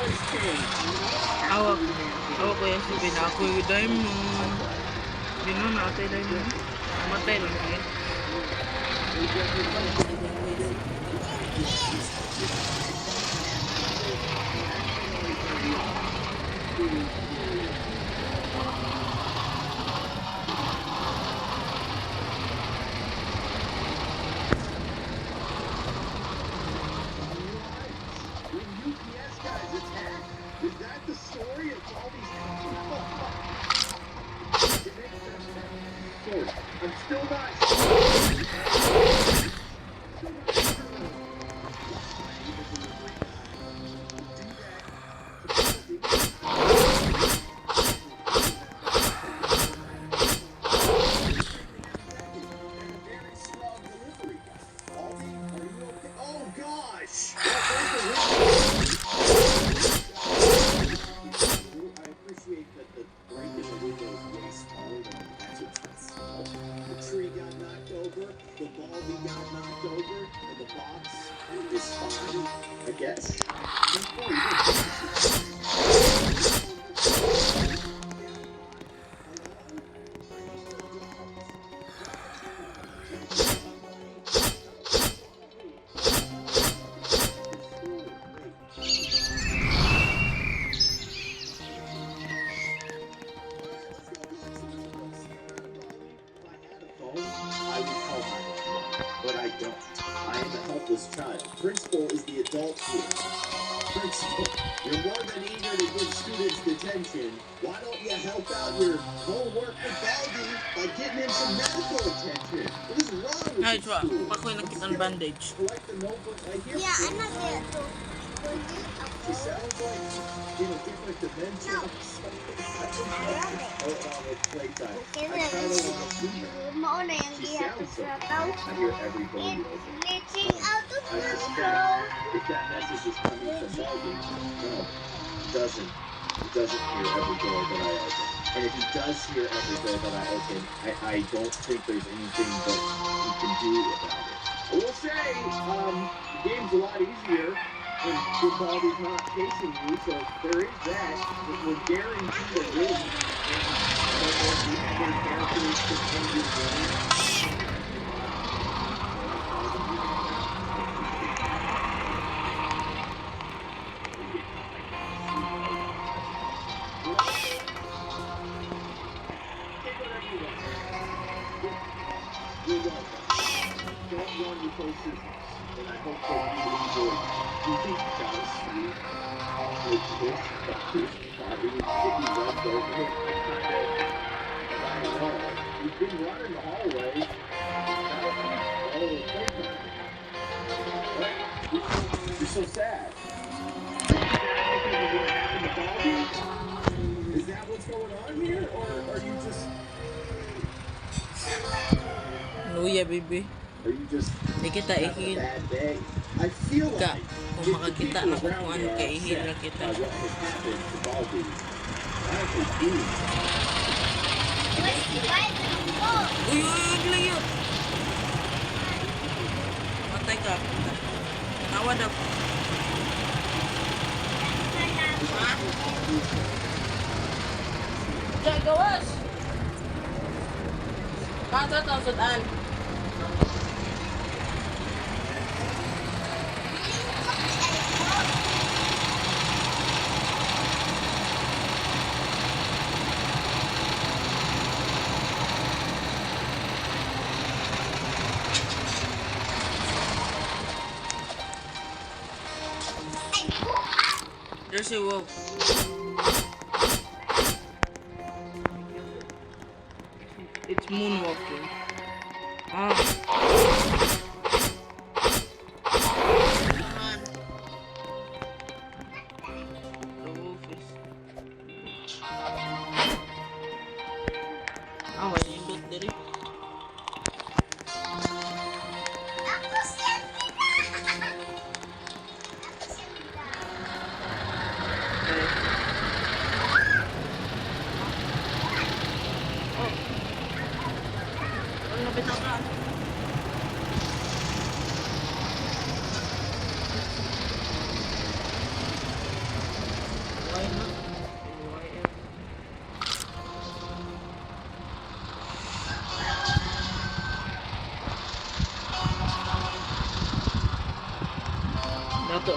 Awak. Awak ko yung sabihin na ako yung diamond. Di na natin diamond. Matay lang yun. I'm still not. Oh gosh! I appreciate that the break in the window is way smaller than the entrance. The tree got knocked over, the Baldy got knocked over, and the box is fine, I guess. But I don't. I am a helpless child. Principal is the adult here. Principal, you're more than eager to give students detention. Why don't you help out your homework with Baldy by getting him some medical attention? What is wrong with Ay, this Chua. school? Pakuha na kitang bandage. Collect the notebook right here. Yeah, I'm not there. She sounds like in a different dimension. No. It's playtime. Kasi I kind of want to see her. mauna yung She gihatod sounds sa like tao. I hear everybody. It's glitching out of I suspect control. if that message is coming from Baldy, no, he doesn't. He doesn't hear every door that I open. And if he does hear every door that I open, I don't think there's anything that he can do about it. I will say, the game's a lot easier when Baldy's not chasing you, so there is that. But we're guaranteed to win. And the other characters continue winning. You're welcome. Don't run with those scissors, and I hope that you enjoy. You think you got a sweet with this probably getting rubbed over it. I know. You've been running the hallway. Oh, playtime. What? You're so sad. Is that what's going on here, or are you just? Luya, baby. Are you just Di kita having a ihil. bad day? I feel Ka. like Kung makakita na kung ano kay ihil na kita. what has happened to Baldy. I actually do. Where's the light and go? Uy, uy, uy, bilang yun. Matay ka. Nawad ako. Diyan, gawas! Kata tang sudan. There's a wolf. It's moonwalking. Ah. Come on. The wolf is. Ah, why didn't you do it? Ako siyempre na! Ako siyempre na! Oh. Ano bitaw ka?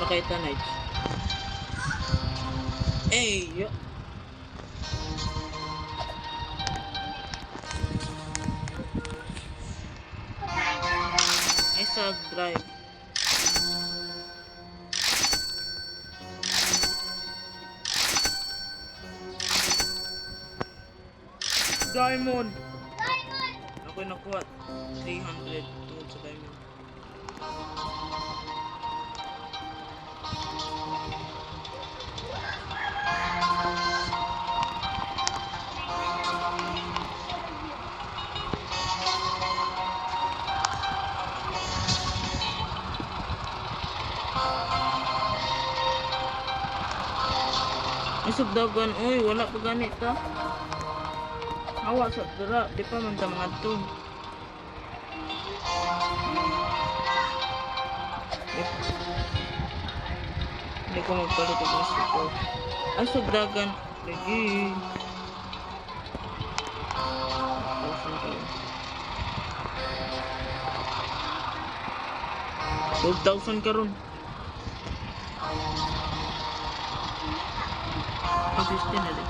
Sakay tanay. Eh, yo. Ay, sa drive. Diamond! Diamond! Ako nakuha 300 tungkol sa diamond. Ay, sugdagan. Uy, wala pa ganit ta. Awa sa dara. Di pa man ta mga to. Hindi ko magpalit ang gusto ko. Ay, sugdagan. Lagi. 12,000 karon. Ang 15 na din.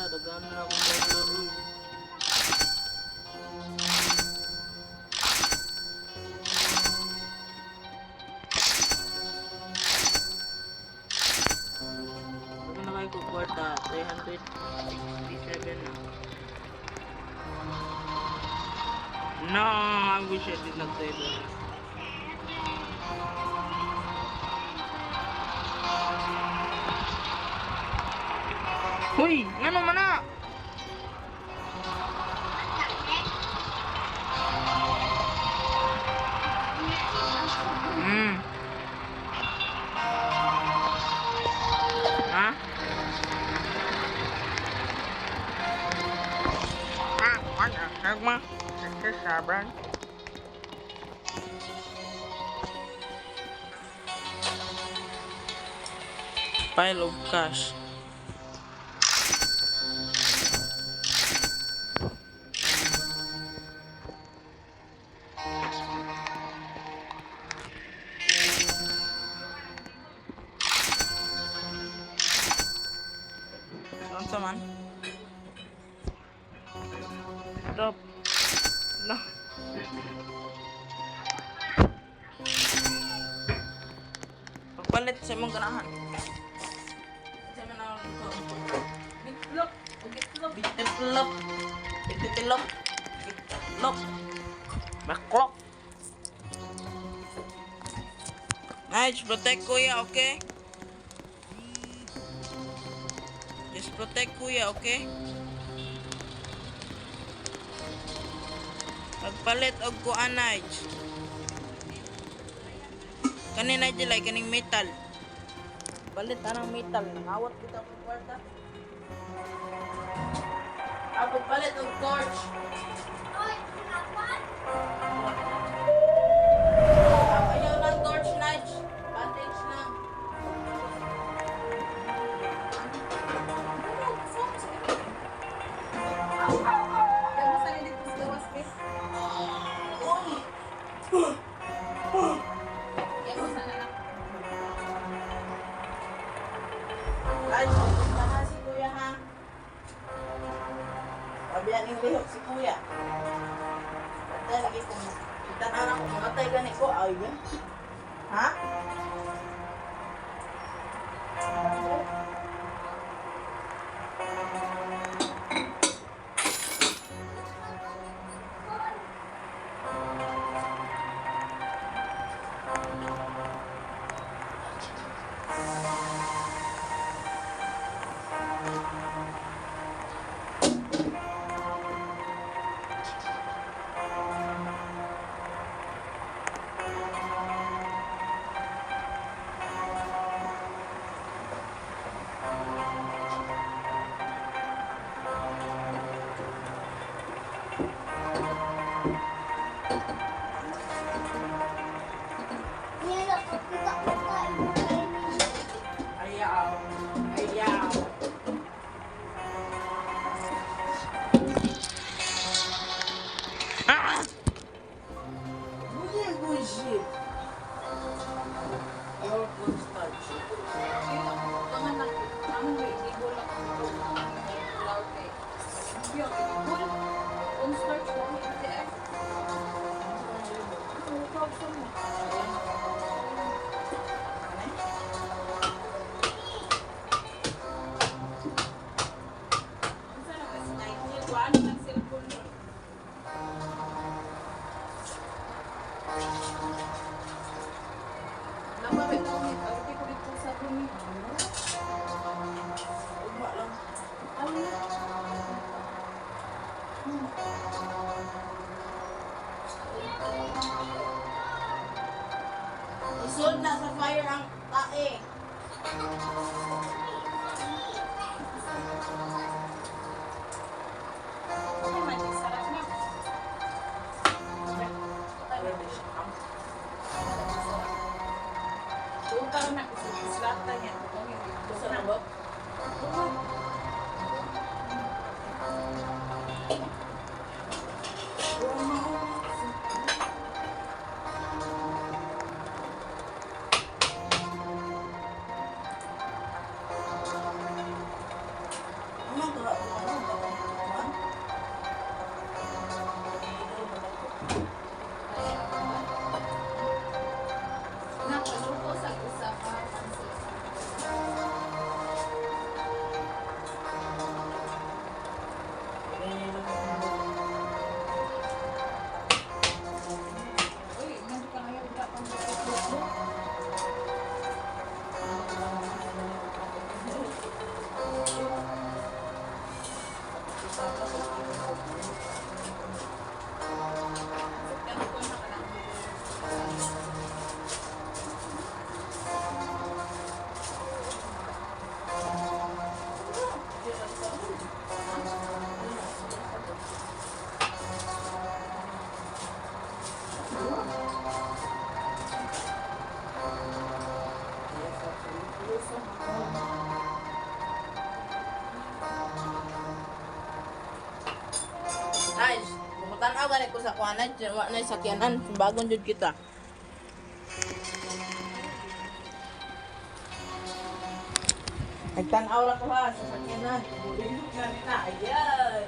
Dagan na akong maglaro. Ano na kayo kukwarta? 367 na. No, I wish I did not say that. Hoy! Ano man na? Ha? Ano? Nagma? Sabran? Pile of cash. Saan sa man? Stop. No. Pagpalit sa imong ganahan. Sa imong ganahan ito. Bitlop. Bitlop. Bitlop. Bitlop. Bitlop. Baklop. Nice. Protect kuya, okay? Just protect kuya, okay? Pagpalit og kuanay. Kanina dilay kaning metal. Palit anang metal. Nangawat kita og kwarta. Pagpalit og torch. Oy, kapan? Ayaw ng torch night. Bandage na. Ay, punta na si kuya ha. Pabiyan yung lihok si kuya. Patay lagi kung kita na ako mamatay gani ko. Ay, yan. Ha? Bullshit. Your cornstarch. Tangan na, tangan mo, ibo lang ang flour cake. Yung ibol, cornstarch lang, hindi eh. Ano tawag sa mo? Ang sarap kasi naiiwan ng cellphone mo. Namamit ko nito, hindi ko dito sa bumi. Ugma lang. Ano? Isunod na sa fire ang tae. Ay, man, sarap na. Ready siya. Doon ka na, islata niya. Gusto na ba? Ano ba? Nakaluto sa isa ka, pansit. Uy, nandun ka ngayon, wala pang buto. Kaya ko na ka lang. Nice. Bumutan-aw ganit ko sa kuanan, wa na sakyanan, bagong jud kita. Nagtan-aw ra ko ha sa sakyanan. Bulilok na nila. Ayan.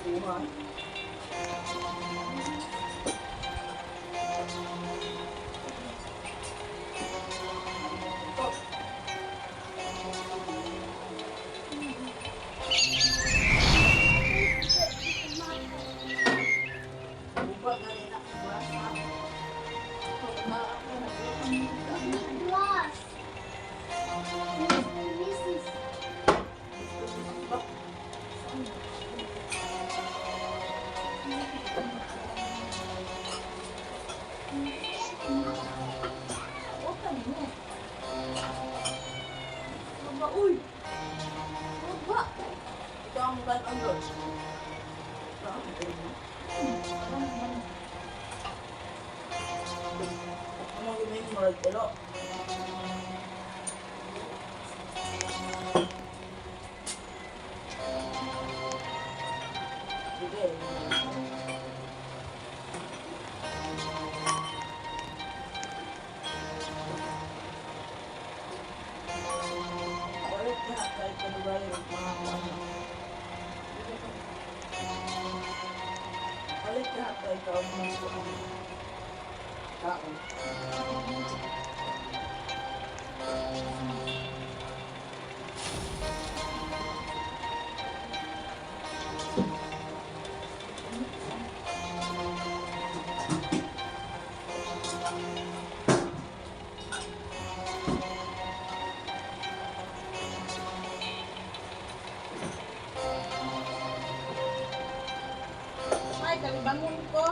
Kuha. Buba na nila. Wash. This is Buba, uy! Buba! Ito ang gan-ang doon. Ano gawin mo rin tulo? Sige. Ulit na kahit ano ba yung mga ano. Ulit na kahit ikaw ang mga kaon. Ay, kalibangon ko.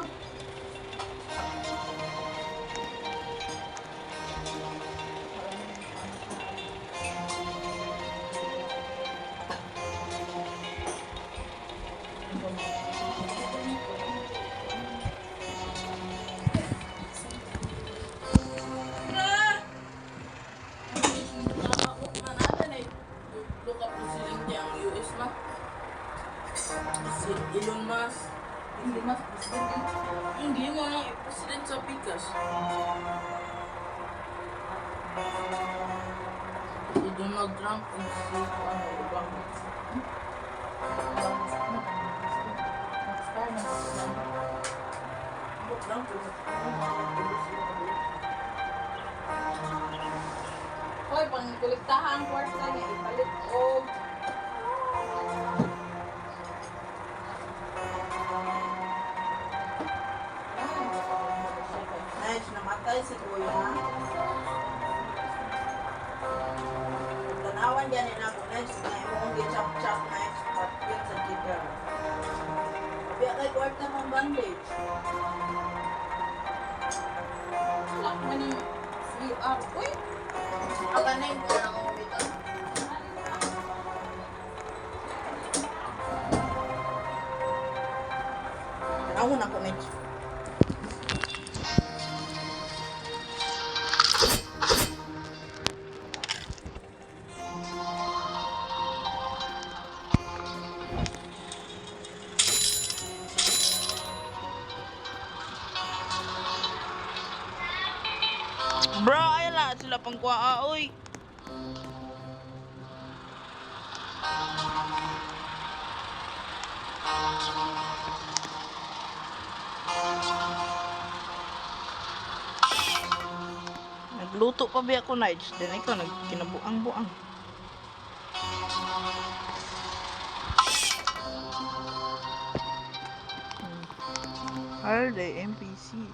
Nakakot na natin eh. Look up to siling ang US na. Si Elon Musk. Hindi mas president. Hindi mo nang i-president sa Pikas. Si Donald Trump and si ano, Obama. Trump Hoy, pang kolektahan kwarta niya ipalit og Nice, namatay si Kuya. Tanawan dyan na ako. Nice, na imong gi-chop-chop nice. Patkin sa kita. Biya kay kwarta mong bandage. lock man yung CR. Uy! Akanin ko na akong bitaw. Tanawon ako, Nice. Bro, ayun lang sila pang kuha, oy. Nagluto pa ba ako, Nige? Then ikaw, nagkinabuang-buang. Holiday NPC.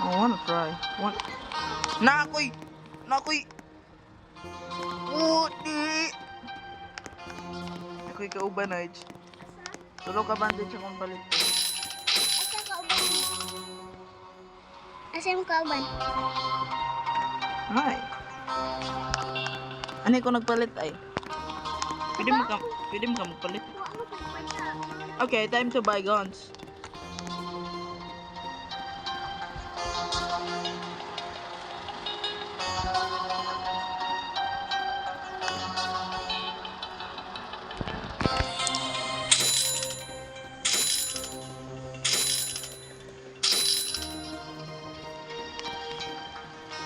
I wanna try. Nakoy! Nakoy! Uti! Nakoy kauban, Nige. Tulo ka bandage akong palit. Asa yung kauban? Hi. Ano ko nagpalit ay? Pwede mo ka magpalit. Okay, time to buy guns.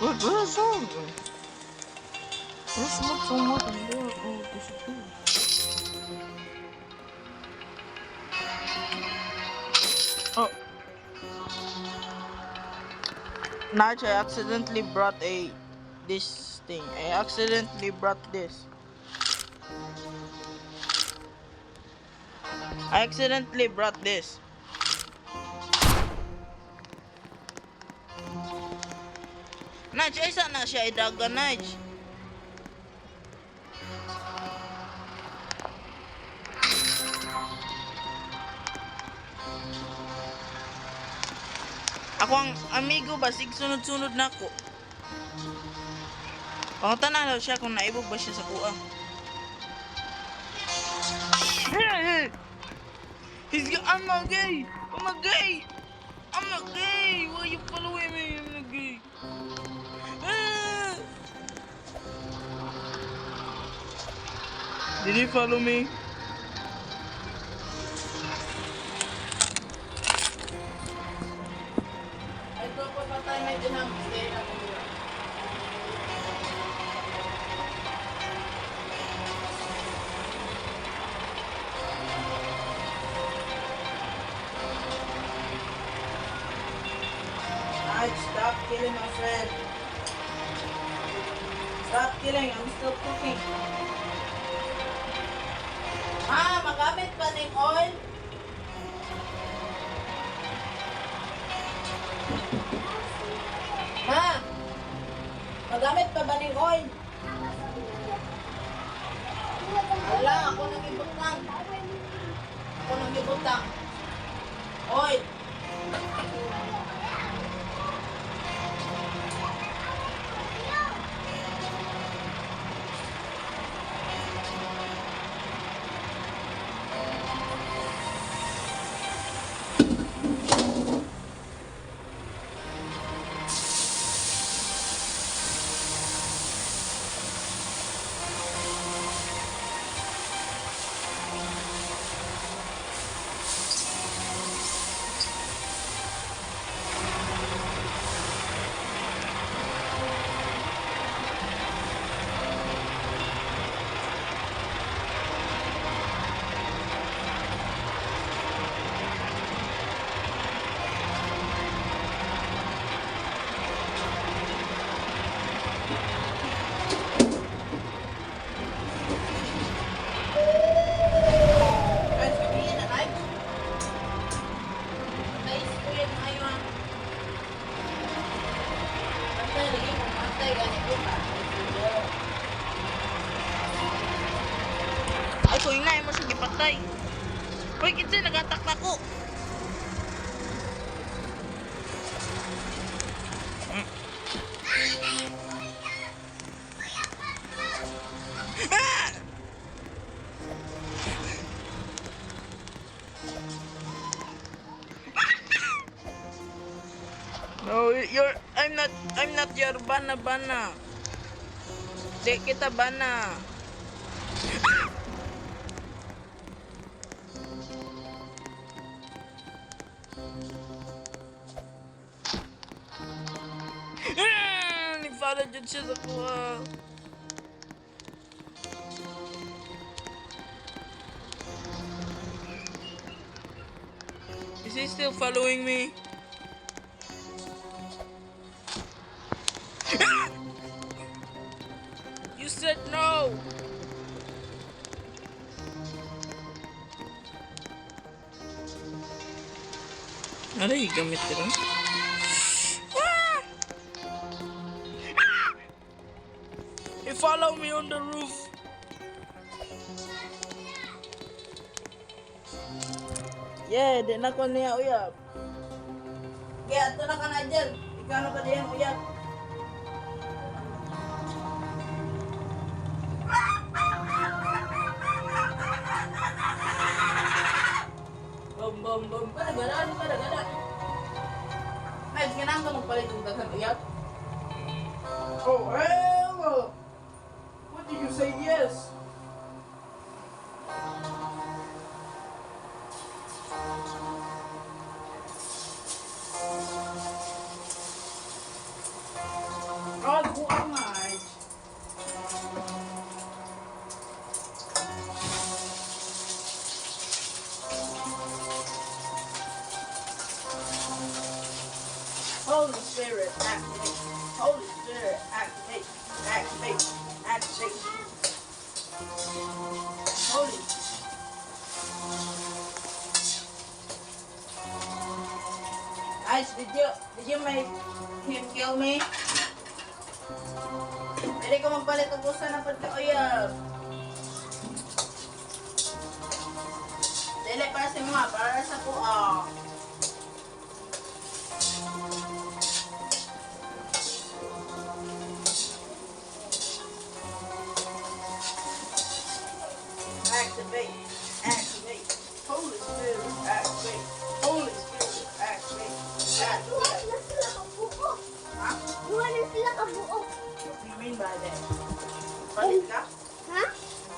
Where's some? There's not so much in there. Oh, this is good. Oh. Nige, I accidentally brought this thing. I accidentally brought this. I accidentally brought this. Nige, ay sana siya idaga, Nige. Ako ang amigo ba, sig sunod-sunod na ako. Pangutan na siya kung naibog ba siya sa kuha. I'm not gay! I'm not gay! I'm not gay! Why you following me? I'm not gay. Did he follow me? Ito po patay may dinam. Stay na po. Stop killing my friend. Stop killing. I'm still cooking. Magamit pa ng oil? Magamit pa ba ng oil? Wala, ako nag-ibutang. Ako nag-ibutang. Oil. ko inay mo sa gipatay. Hoy, kitsa nagatak na ko. Ah! No, I'm not your bana. Di kita bana. Nag-follow dyan siya sa kuha. Is he still following me? You said no! Ano yung gamit ko lang? He follow me on the roof. Yeah, di na ko niya uyab. Kaya ito na ka na dyan. Ikaw na pa diyan uyab. Bom. Kada. Ay, ganang ka magpalit yung daghan uyab. Oh, hell no! What did you say yes? Oh, buang ay. Holy Spirit, activate. Holy Spirit, activate. Holy. Guys, did you make him kill me? Pwede ko magpalit ang pusa ng pagkauyab. Dili para sa mga, para sa kuha. Activate. Holy Spirit, activate. Holy Spirit, activate. Duha na sila kabuo. Ha? Duha na sila kabuo. What do you mean by that? Palit ka? Ha?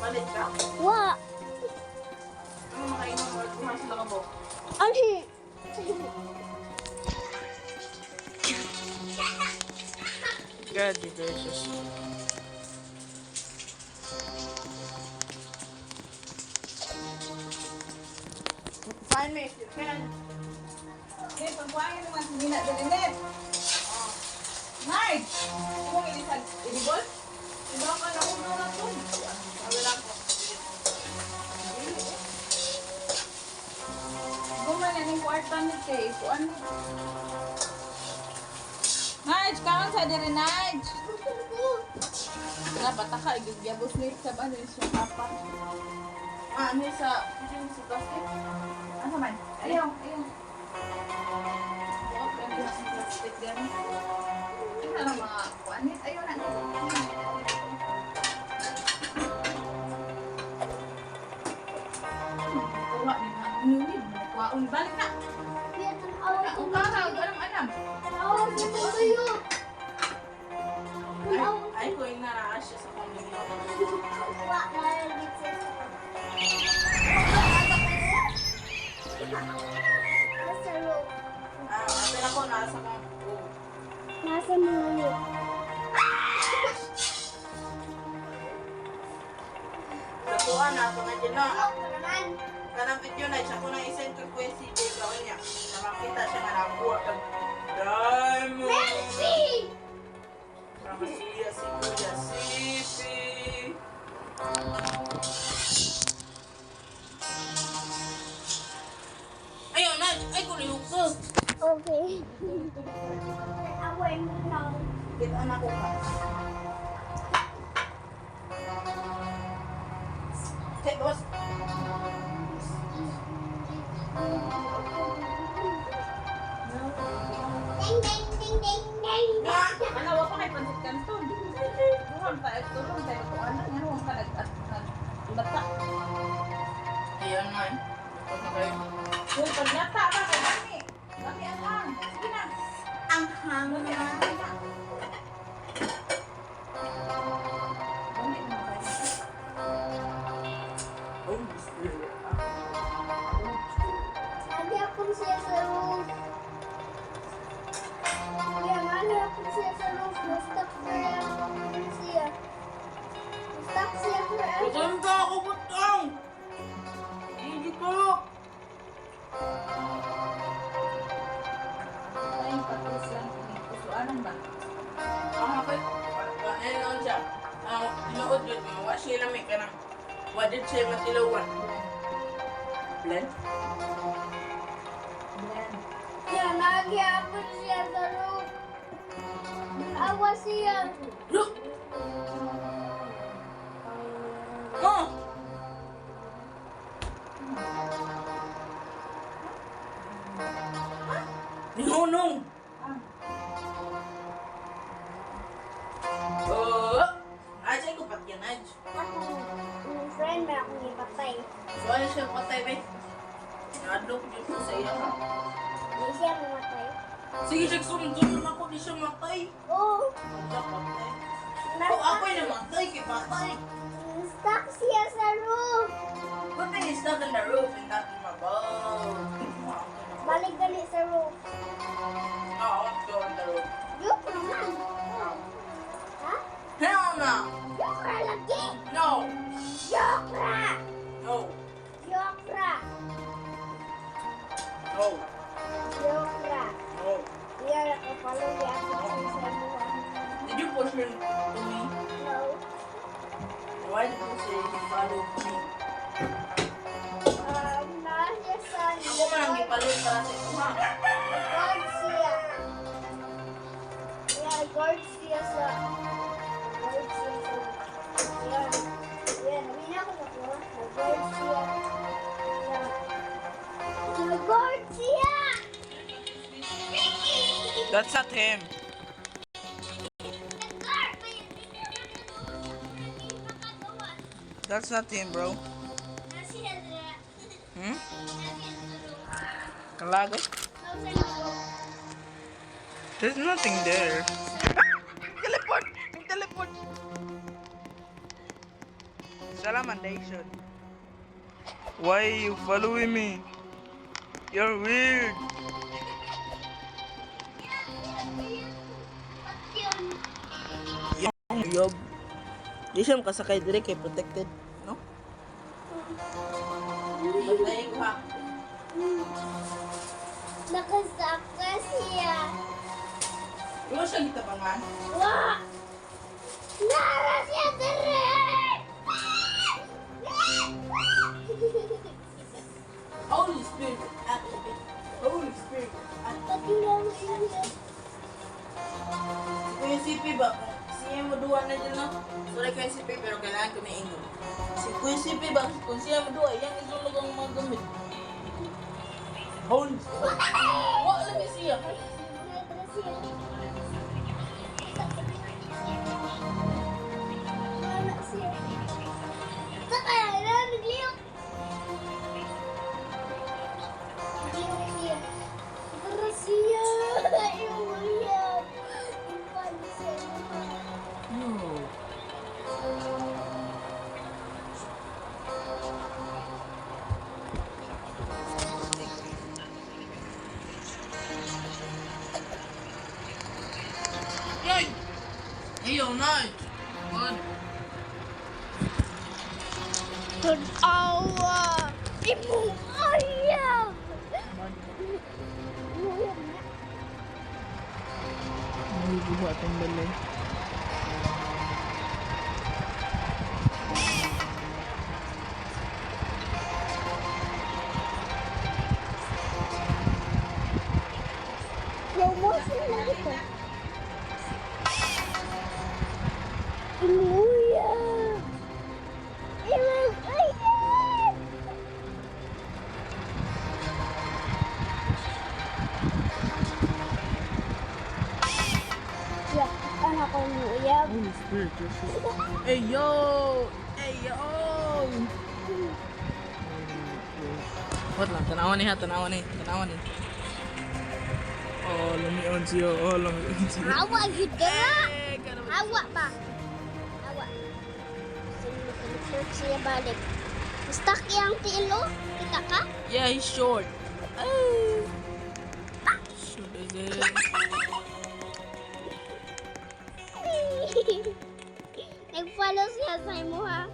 Palit ka? Wa. Ano makainom mo? Kuha sila ka mo? Ani. God be gracious. Find me if you can. Eh, pagkuhain naman si Mina Delinet. Night! Kung ilisag, ilibol? Diba ka na ulo na to? Sabi lang po. Guman na ng kwarta ni Kay. Kuan ni. Night! Kaon sa diri, Night! Nga, bata ka. Igyabos ni sa ba? Siya papa. Ano sa... Ano sa plastic? Ano man? Ayaw. Buka pa yung sa plastic din. Ano na mga kuan ni? Ayaw na. Kuha ni na. Nunib. Kuhaon. Balik na. Kung karaw, alam. Ay, ko yung naraas siya sa pamilya. Ate na ko, nasa kong... Nasa mulo. Natuan na ako na dyan na. Kanang video na, siya ko na isend ko yung CJ gawin niya. Nakakita siya nga nakuha kag Diamond! Messi! Para masuya si Kuya Sipi. Ayaw na! Ay, kulihok ko! Okay. Away mo na. Kita anak ko ka. Okay, boss. man tayo tulong tayo to ano nga ka nagmata. Ayan nga eh. Ito na kayo. Kung pagyata ba kay Mami. Mami ang. Sige na. Ang hangin Mami na. ang. Mami mo kayo. Oh, Spirit. Lagi akong siya sa roof. Kuya, lagi akong siya sa roof. Na-stuck siya. Na-stuck siya forever. Saan ka ako butang? Hindi ko. Ay, patos lang. Kusuanan ba? Ang hapit. Ano lang siya? Tinuod yun. Wa siya lamig ka na. Wadid siya matilawan. Blend? Blend. Kuya, lagi akong siya sa roof. Awa siya. Look! Oh! Ninunong! Oh! Ajay ko pati yan, Aj. Ang friend na akong ipatay. So, ano siya patay, be? Nadok yun ko sa iya, ha? Hindi siya mamatay. Sige, Jack, sunod ako, di siya matay. Oo. Siya patay. Oh, Na-stuck, ako'y namatay, kay patay. stuck siya sa roof. Good thing he's stuck in the roof and not in my boat. Balik gali sa roof. No, I want to go on the roof. Joke naman. Ha? Hell no! Joke ra lagi. No! Joke ra. No! Joke ra. No! Joke ra. No! Iya, nakapalo niya ako sa buwan. Did you push him to me? No. Why did you say he followed me? Nasa sa Ako man ang ipalot para sa ito, ha? guard siya. Yeah, guard siya sa... Guard siya sa... Yan. Yan, hindi na ako nakuha. Nag-guard siya. Yan. Nag-guard siya! That's not him. Nag-guard! May hindi makagawa. That's not him, bro. Nasiya siya. Hmm? Nasiya sa room. Kalagot? Nasa loob. There's nothing there. Teleport! Teleport! Salamandation. Why are you following me? You're weird. Yob. Di siya makasakay dire kay protected, no? Bantayin ko ha. Nakasaka siya. Iwa siya gitabangan. Wah! Nara siya dire! Holy Spirit, activate. Holy Spirit, activate. Patulang siya. Kung yung CP ba, siya mo duwa na dyan na. Sorry ko yung CP pero kailangan ko na ingo. Kung yung CP ba, kung siya mo duwa, yan isulog ang mga gamit. Holy Spirit. Wala lang siya. Nara siya. Nara siya. Sakaya na, nagliyok. Nagliyok siya. Nara siya. Iuyan. Ipan siya. No. Night! Ayaw, night! Good. Awa! Ibong ayaw! May buhat ang balay. Slow motion na ito. Imuya! Ibong ayaw! Yeah, anak ko umuya. Holy Hey yo! Hey yo! What lang, tanawan niya, tanawan niya. Oh, lumiyon siya. Awa gid ka na. Eh, kanaman. Awa ba? Awa. Search siya balik. Stuck yang tilo? Kita ka? Yeah, he's short. Oh. Short is it? Nag-follow siya sa imo ha.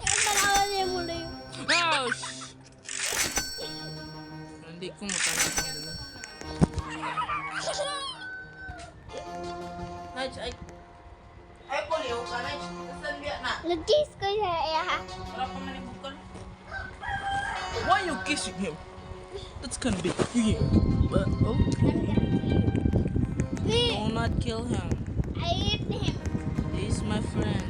Nagpanawan niya mo na yun. Oh, hindi ko matanong kung gano'n. Nige, ay kuliw ka, Nige. Kasan biya na? Nag-kiss ko siya ha. Wala pa manibukal. Why are you kissing him? That's gonna be weird. But, oh, do not kill him. I hate him. He's my friend.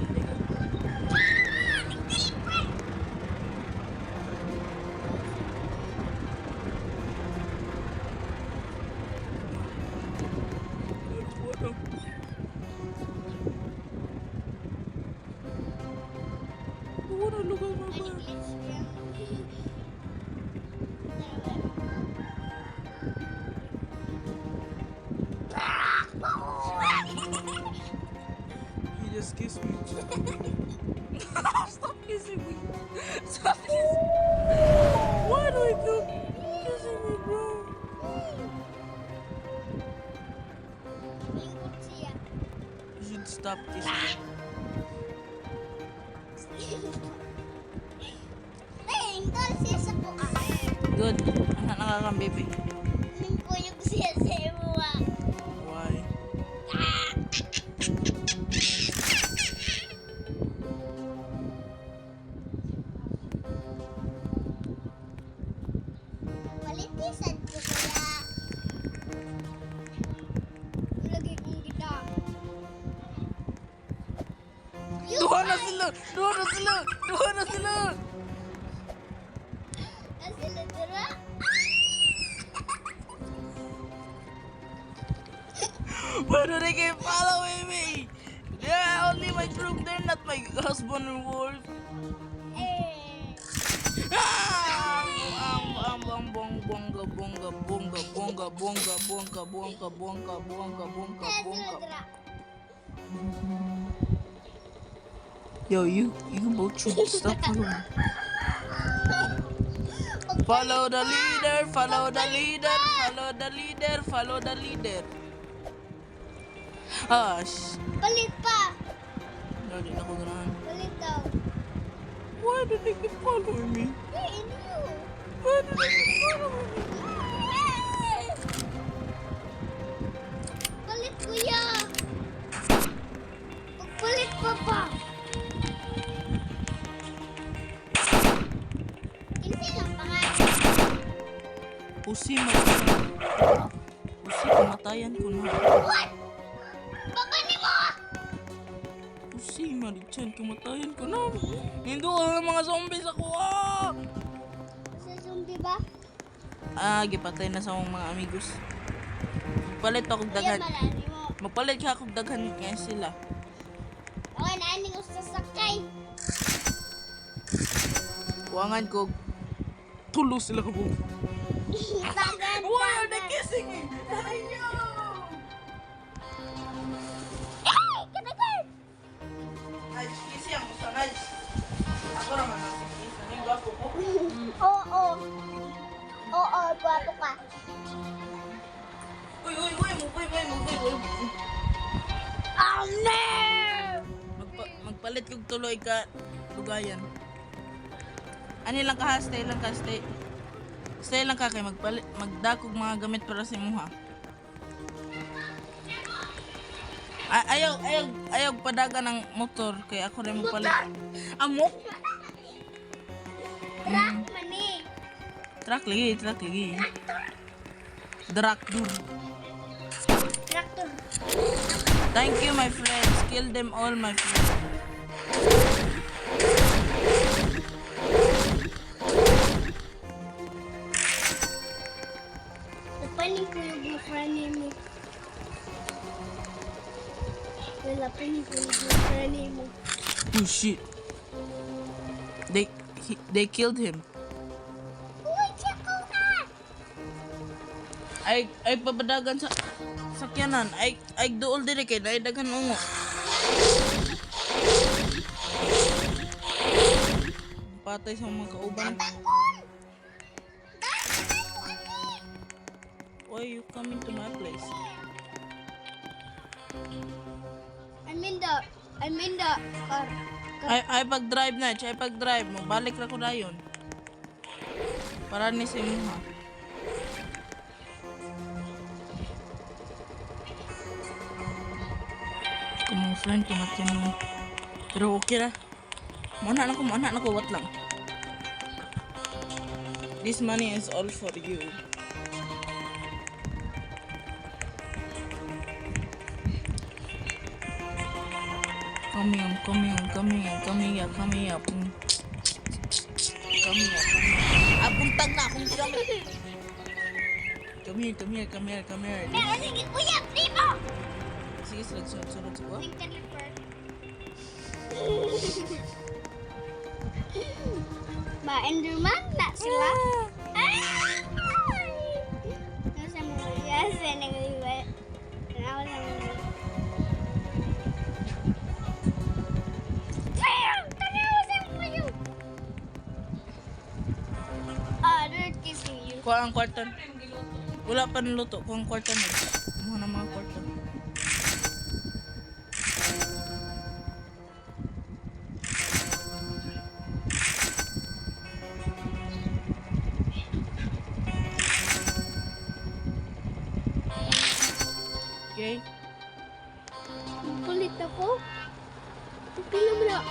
Look at my butt. He just kissed me. Stop kissing me. Stop kissing me. Why do I keep kissing me, bro? You should stop kissing me. Good. Anak nakakang baby. Kuyog siya sa imo ha. Why? Palitisan ko siya. Lagi kong gita. Duha na sila! Duha na sila! Duha na sila! Sila dira. Why do they keep following me? They're only my group, they're not my husband and wife. Eh. Yo, you both should stop following me. Follow the leader, follow the leader, follow the leader, follow the leader. Hush. Palit pa. No, di na ko ganahan. Palit daw. Why do they keep following me? Hey, inyo. Why do they keep following me? Palit kuya. Palit pa pa. Kinsi lang pangalan. Pusi, matayan. Pusi, kamatayan ko na. What? Baba ni mo. Pusi, Marichan, kamatayan ko na. Hindi ko ang mga zombies ako. Ah! Sa zombie ba? Gipatay na sa akong mga amigos. Palit akong Kuya, daghan. malani mo. Magpalit ka akong daghan nga sila. Okay, naaning ko sa sakay. Kuwangan ko. Tulo sila ko. Tagan, Why are they tagan. kissing me? Ayaw! Ay, kanagan. Nice, kissing ako sa nice. Ako naman ang kiss. Naging gwapo ko. Oo. Oo, gwapo ka. Uy, mo. Oh, no! Magpalit kong tuloy ka. Lugayan. Ani lang ka ha? Stay lang ka, stay. Stay lang ka kay magdakog mga gamit para sa imuha. Ayaw padaga ng motor kay ako rin magpalit. Amok? Truck mani. Truck lagi. Traktor. Tractor. Thank you my friends. Kill them all my friends. Napanig ko yung friend mo. Wala panig ko Oh shit. They killed him. Uy, tsako ka! Ay pabadagan sa sakyanan. Ay duol diri kay naay daghan ungo. Patay sa mga kauban. Why you coming to my place? I'm in the car. Ay pag-drive na, ay pag-drive mo. Balik ra ko dayon. Para ni sa imo ha. Kumong friend, kumatyan mo. Pero okay ra. Mana na ko, what lang. This money is all for you. Come here. Come here. Buntag na akong kami. Come here. Sige, kuya, primo! Sige, sunod. Nag-teleport. Ba, Enderman na sila? Nasa mga yasa, nag-iwet. Tanawa sa mga. They're kissing you. Kuha ang kwarta. Wala pa niluto. Kuha ang kwarta na. Kumuha ng mga kwarta. Okay. Kulit ako. Pila mo na.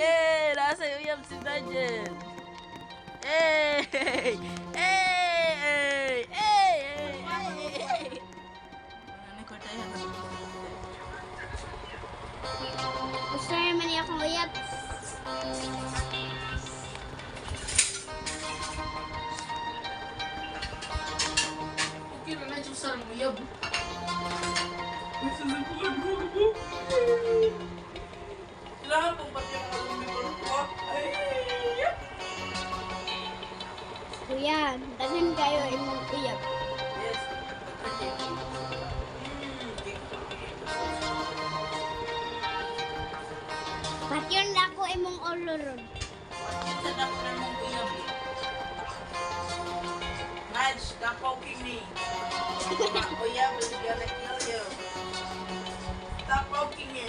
Yay! Nasa uyab si Nigel! Hey! Ano ko tayo? Gusto naman niya akong uyab. Okay na na sarang uyab. Kailangan pong pati ang alumitor ko. Kuya, daghan kayo imong uyab. Yes. Patyon na ako imong oloron. Sadap na mong uyab. Nudge, stop poking me. Uyab is gonna kill you. Stop poking me.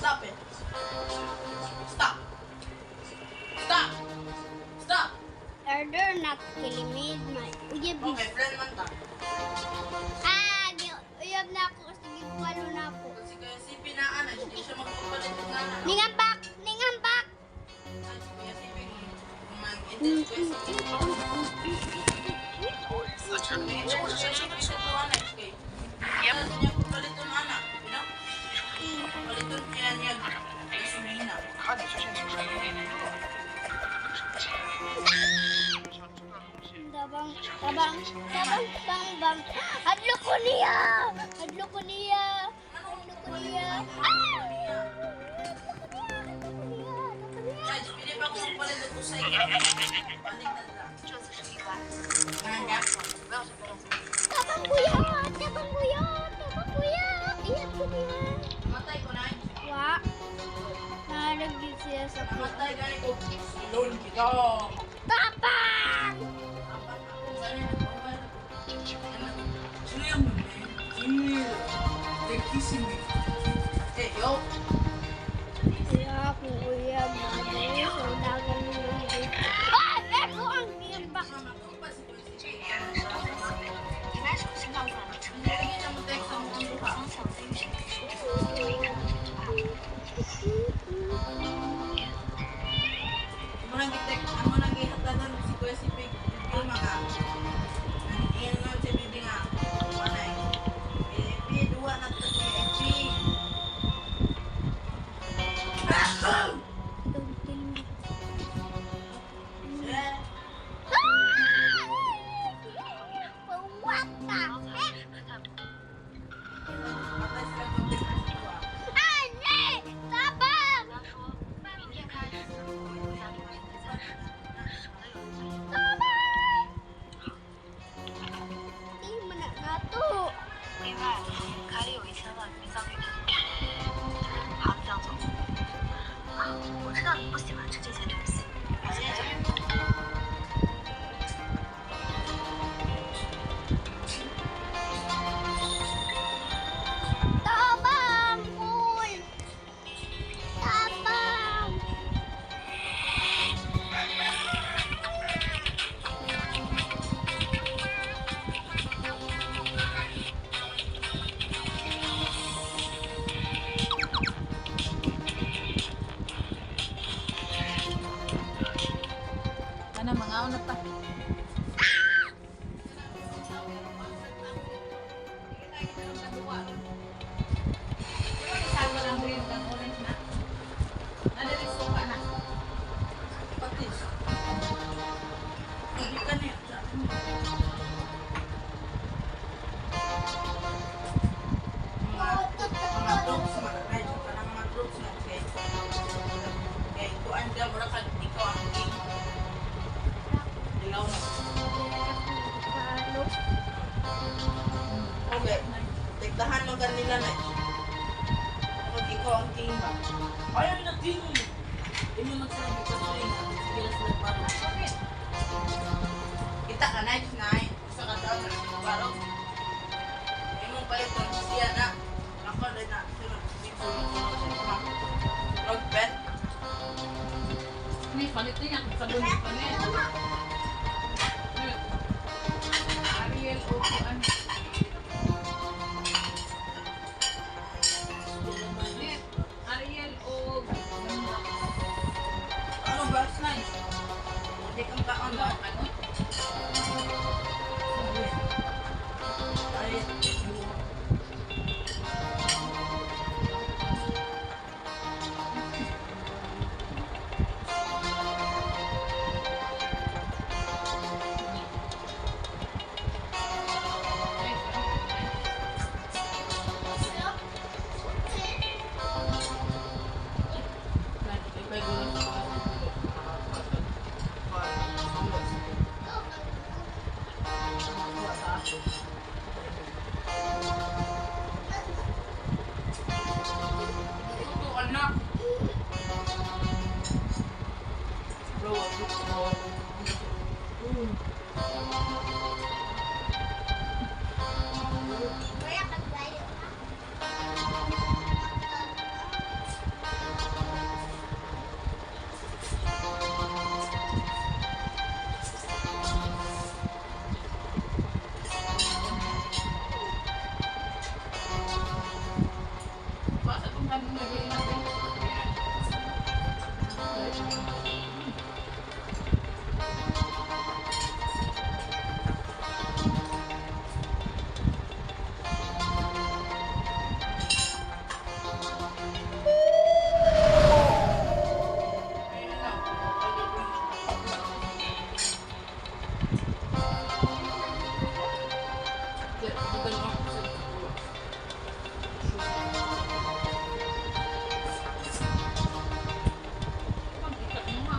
Stop it. Stop. Order not killing me. My uyab is. Okay, friend man ta. Uyab na ako kasi gipalo na ako. Kasi kaya si Pinaan, hindi siya magpapalit ng nana. Ningambak! Si Kuya Sipin, mag-interest Yep. Niya papalit ng nana. Paliton kaya niya. Ay sumina. Tabang. Hadlo ko niya. Judge, pili ba kung palit ng usay ka? Baliktad lang. Nanya? Tabang kuya. Iyan ko niya. Matay ko na. Wa. Naragid siya sa Matay gani ko. Silon kita. Tabang! Sino yung mami? They're kissing me. Hey, yo. Kaya ako kuya. So, dagan mo yung dito. Eko ang niyambak. Amo nang gihatagan si Kuya Sipig. Yung mga iyan nga si Bibi nga. Wanay. Bibi, duwa na to si Echi. ang king ba? Ayaw na king! Hindi mo magsabi ka sa rin. Sige na sila parang. Bakit? Kita ka na, night. Gusto ka daw na parang. Hindi mo palit ng siya na. Ako rin na. Dito mag-bet. May palit din yan. Sa bulit pa na yan. Ariel o ano. Ariel o Ano ba? Nice. Hindi kang kaon ano? ba? Ano? Ay, anak. Bro, Kaya paglayo na. Basta kung kami nabili natin. ayun lang. Bukan ako sa Pag-ikat mo nga.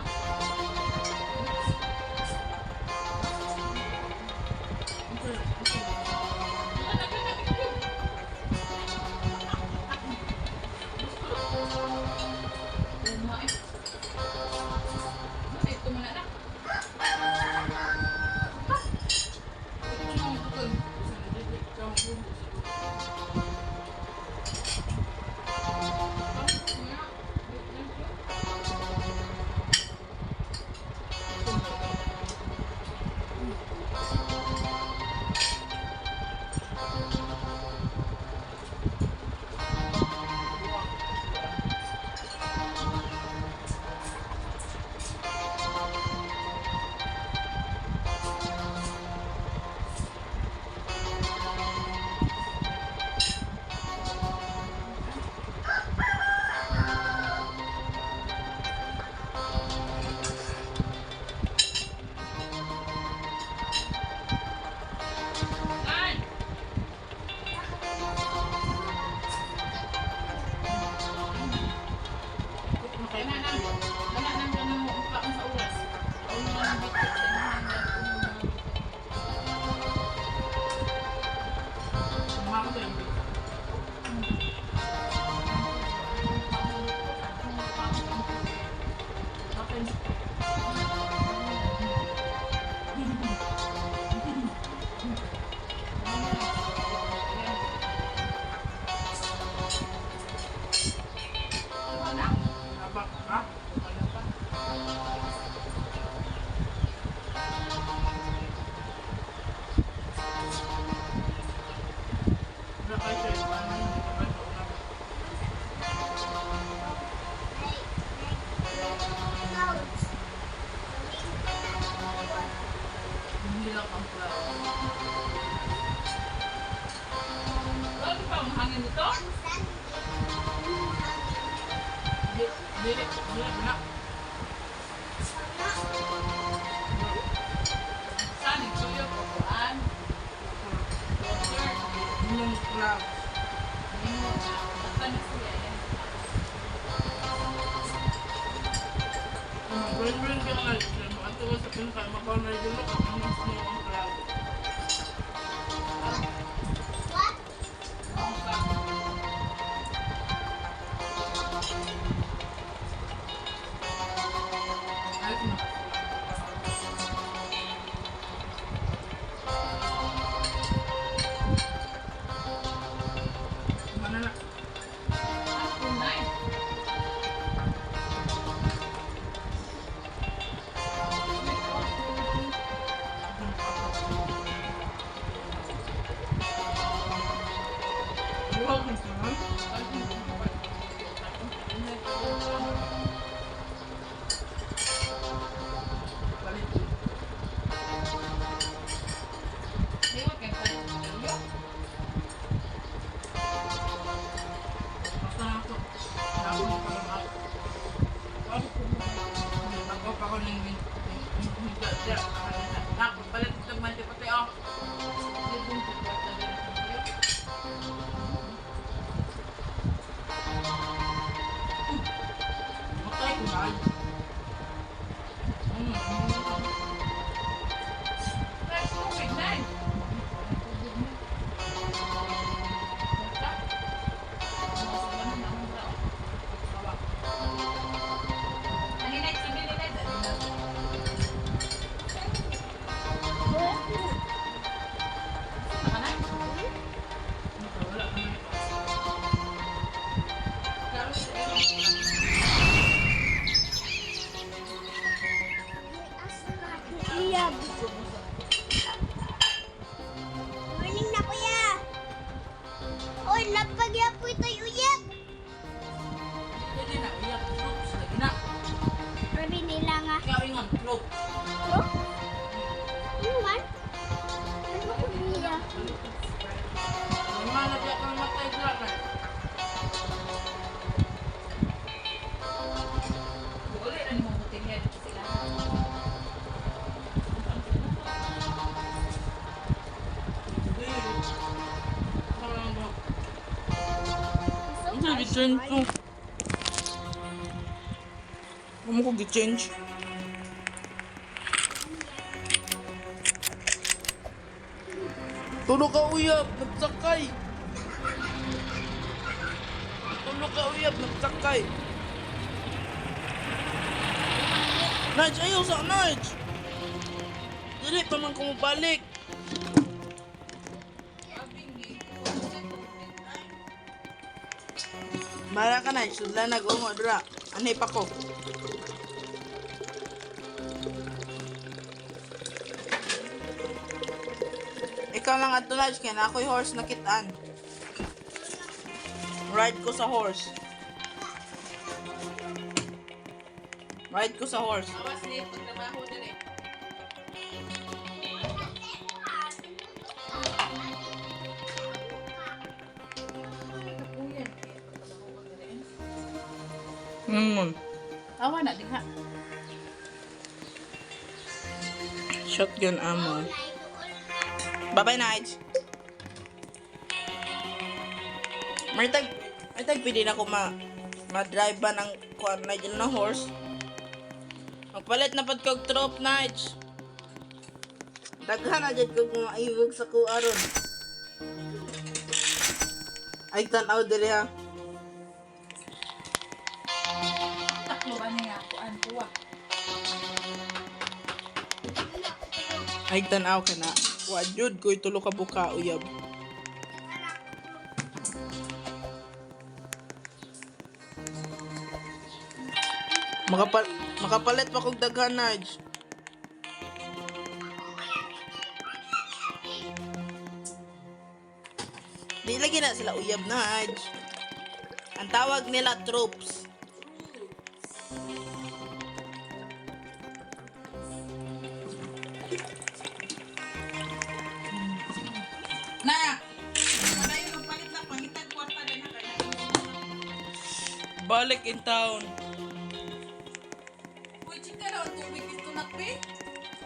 What? Mana na? Wow, ang sarap. Balik. Basta ako. Ako pa lang ako. Ako pa ko ng higa. Ako balik ito man di pati ako. Matay ko na. Uyab. Morning na kuya. Oy, lapagya po ito'y uyab. Hindi na, iyak. Troops, lagi na. Sabi nila nga. Ikaw ingon, troops. Oh? Ano man? Ano ko niya? Ang mga diya kang matay driver. Uli na ni mo butingin sila. Ang sa gi-change ko. Ano ko gi-change? Tulog ka uyab, nagsakay. Tulog ka uyab, nagsakay. Nudge, ayaw sa Nudge. Dili pa man ko mabalik. Mara ka Nudge, sudla nag-ungo dra. Anay pa ko. Ikaw lang at Nudge, kaya na ako'y horse nakitaan. Ride ko sa horse. Ride ko sa horse. Awas ni pagtrabaho din eh. Awa na din ha. Shotgun ammo. Bye-bye, Nige. Martag pwede na ako ma-drive ba ng kuwan Nigel na horse. Magpalit na pad kog troop, Nige. Daghan na dyan kog mga ibog sa kuaron. Ay, tanaw dili ha. Taklo ba niya kuan kuwa. Ay, tanaw ka na. Wajud ko itulo ka buka, uyab. Makapalit pa kog daghan, Nige. Di lagi na sila uyab, Nige. Ang tawag nila troops. Na. Wala yung palit lang pangitag kwarta din na kaya. Balik in town. Uy, chika na ang tubig dito nakpe.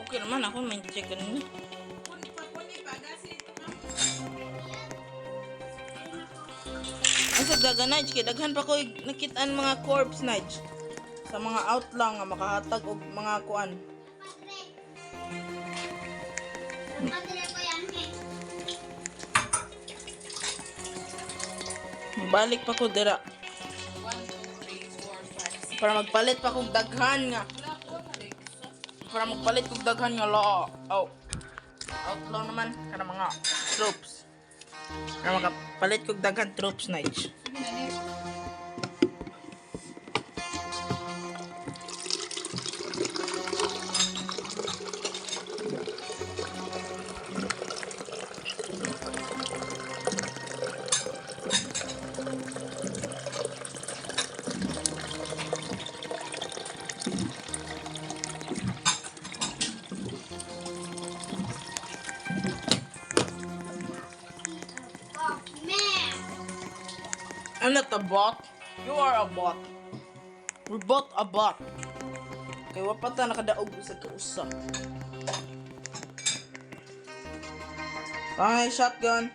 Okay naman ako, may check kanina. Puni pa gasi ito ka. Ang sa daga, Nige, kaya daghan pa ko nakitaan mga corpse, Nige. Sa mga outlaw nga makahatag og mga kuan. Balik pa ko dira 1, 2, 3, 4, 5, 6. para magpalit pa kong daghan nga. Wala po na rin. para magpalit kog daghan nga law. Oh. Outlaw naman kana mga troops. Para makapalit kog daghan troops Nige. Sige na, next. Oh, man. I'm not a bot. You are a bot. We're both a bot. Kay wa pa ta nakadaog sa kausa. Ay, shotgun.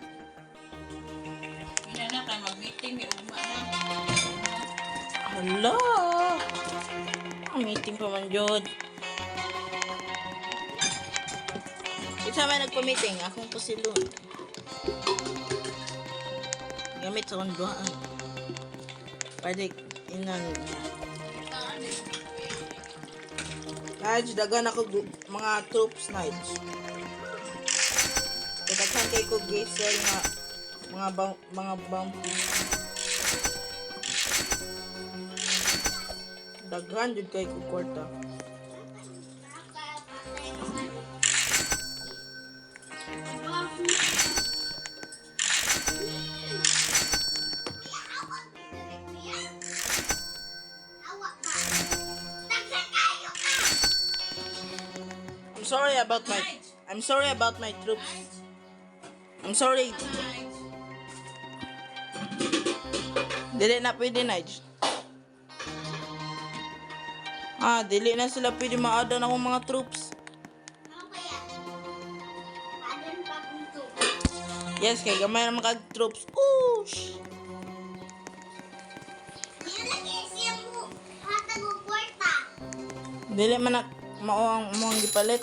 Hindi na tayo mag-meeting. May ugma na. Hala. Ang meeting pa man jud. Isa may nagpa-meeting, akong pasilon. Gamit sa konduhaan. Pwede inan. Nige, dagan ako mga troops, Nige. Kadaghan kay ko gisel nga mga bounty. Daghan jud kay ko kwarta. I'm sorry about my troops. I'm sorry. Dili na pwede, Nige. Dili na sila pwede maada ng mga troops. Yes, kay gamay na mga troops. Oosh! Dili man na mao ang gipalit.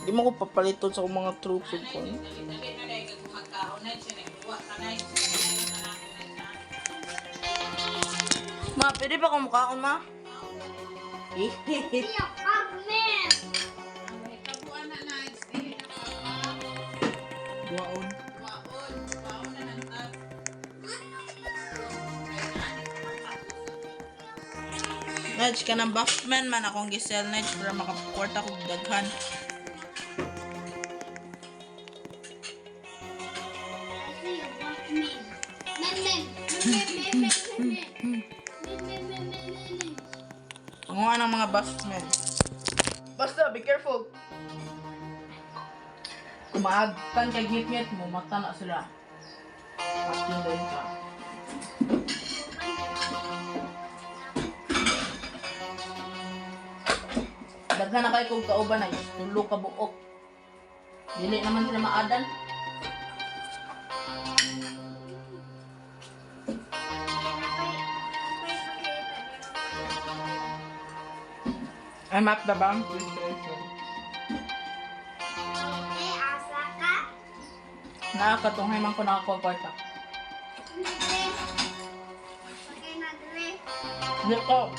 Di mo ko papaliton sa akong mga troops ko. Dali na dahil kung magkaon na siya nagkuha ka na. Ma, pwede ba kung mukhaon, ma? Kabuan na na. Stay na ka. Waon. Waon na ng tab. Nige, ka ng buffman man akong gisel, Nige, para makaport ako daghan. Panguha ng mga buffman. Basta, be careful. Kung maagtan kay git-git mo, mata na sila. Patindoy ka. Daghan na kayo kung kauban ay tulo ka buok. Dili naman sila maadan. I'm at the bank station. Nakakatunghay man ko nakakwarta. Niko.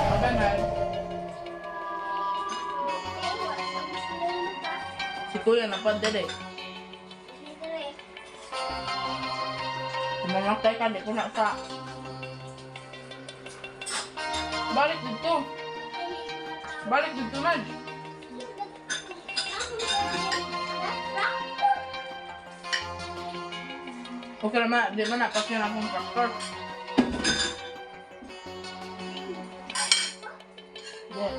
Maganay. Si Kuya napadali. Kumamatay ka, di ko na sa... Balik dito. Balik dito, Nige. Okay naman, di man na, kasi na akong tractor. Yeah.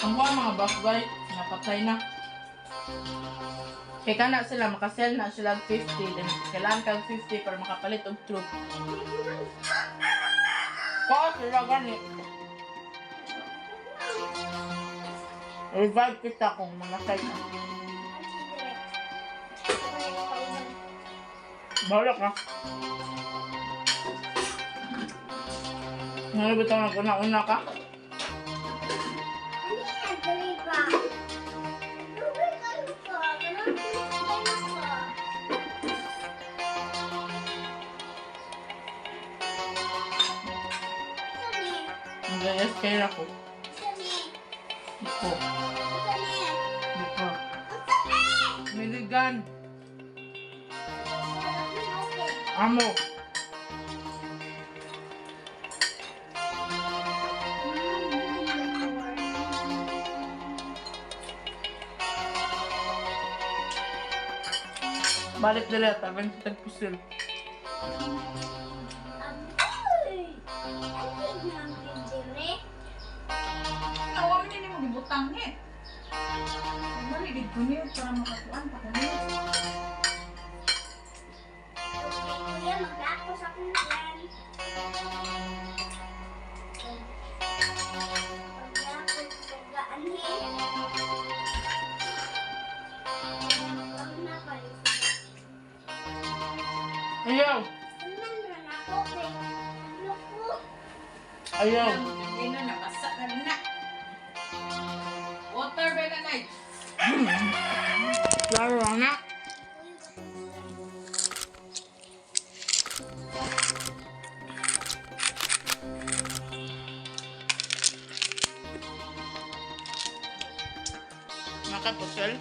Ang mga buff guy, napatay na. Kaya ka na sila, makasell na sila 50. Then, kailangan kang 50 para makapalit og truth. Kaya sila gani. Revive kita kung manasay ka. Bahala ka. Ngayon ba ito nag-una-una ka? Nag-yes kayo ako. Ito. Ito. Miligan. Amo. Balik dali at abang sa tagpusil. Tawa mo nini mo gibutang ni. Malibig ko niyo para makatuan pa ko niyo. Kuya, mag-ako sa kuyan. Mag-ako sa gaanhin. Huwag na kayo. Ayaw! Naman ako kay Loko. Ayaw! Hindi na nakasa na na. Water ba na night? Laro na. Makapusil.